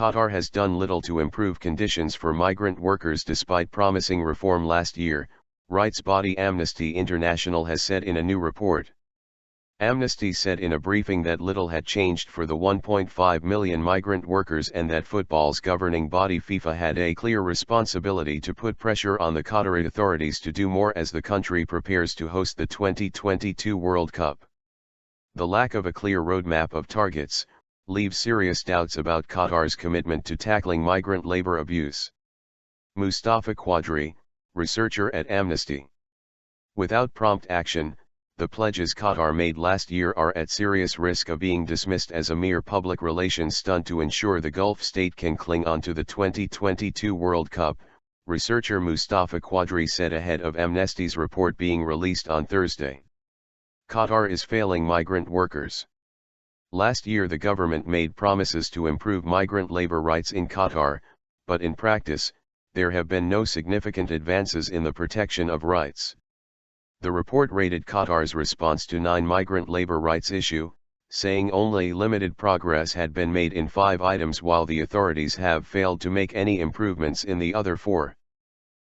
Qatar has done little to improve conditions for migrant workers despite promising reform last year, rights body Amnesty International has said in a new report. Amnesty said in a briefing that little had changed for the 1.5 million migrant workers and that football's governing body FIFA had a clear responsibility to put pressure on the Qatari authorities to do more as the country prepares to host the 2022 World Cup. The lack of a clear roadmap of targets leaves serious doubts about Qatar's commitment to tackling migrant labor abuse. Mustafa Qadri, researcher at Amnesty. Without prompt action, the pledges Qatar made last year are at serious risk of being dismissed as a mere public relations stunt to ensure the Gulf state can cling on to the 2022 World Cup, researcher Mustafa Qadri said ahead of Amnesty's report being released on Thursday. Qatar is failing migrant workers. Last year the government made promises to improve migrant labor rights in Qatar, but in practice, there have been no significant advances in the protection of rights. The report rated Qatar's response to 9 migrant labor rights issues, saying only limited progress had been made in 5 items while the authorities have failed to make any improvements in the other 4.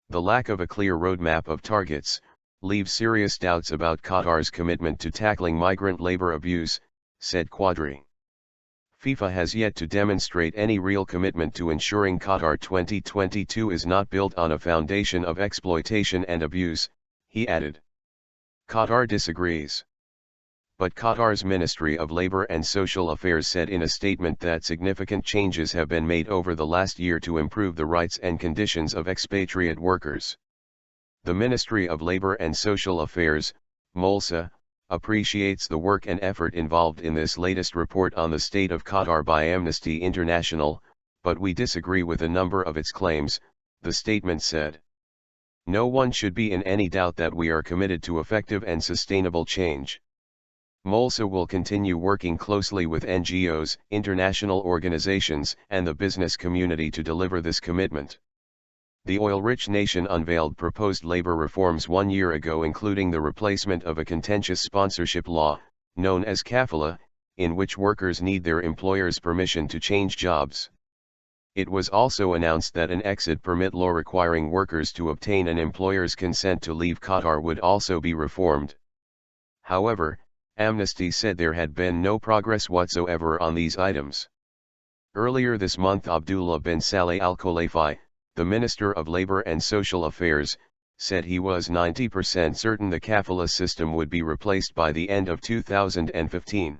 The lack of a clear roadmap of targets leaves serious doubts about Qatar's commitment to tackling migrant labor abuse, said Qadri. FIFA has yet to demonstrate any real commitment to ensuring Qatar 2022 is not built on a foundation of exploitation and abuse, he added. Qatar disagrees. But Qatar's Ministry of Labor and Social Affairs said in a statement that significant changes have been made over the last year to improve the rights and conditions of expatriate workers. The Ministry of Labor and Social Affairs, MOLSA, appreciates the work and effort involved in this latest report on the state of Qatar by Amnesty International, but we disagree with a number of its claims, the statement said. No one should be in any doubt that we are committed to effective and sustainable change. MOLSA will continue working closely with NGOs, international organizations, and the business community to deliver this commitment. The oil-rich nation unveiled proposed labor reforms 1 year ago, including the replacement of a contentious sponsorship law, known as kafala, in which workers need their employer's permission to change jobs. It was also announced that an exit permit law requiring workers to obtain an employer's consent to leave Qatar would also be reformed. However, Amnesty said there had been no progress whatsoever on these items. Earlier this month, Abdullah bin Saleh al-Khulaifi, the Minister of Labor and Social Affairs, said he was 90% certain the kafala system would be replaced by the end of 2015.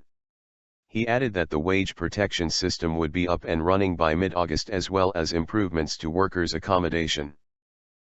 He added that the wage protection system would be up and running by mid-August as well as improvements to workers' accommodation.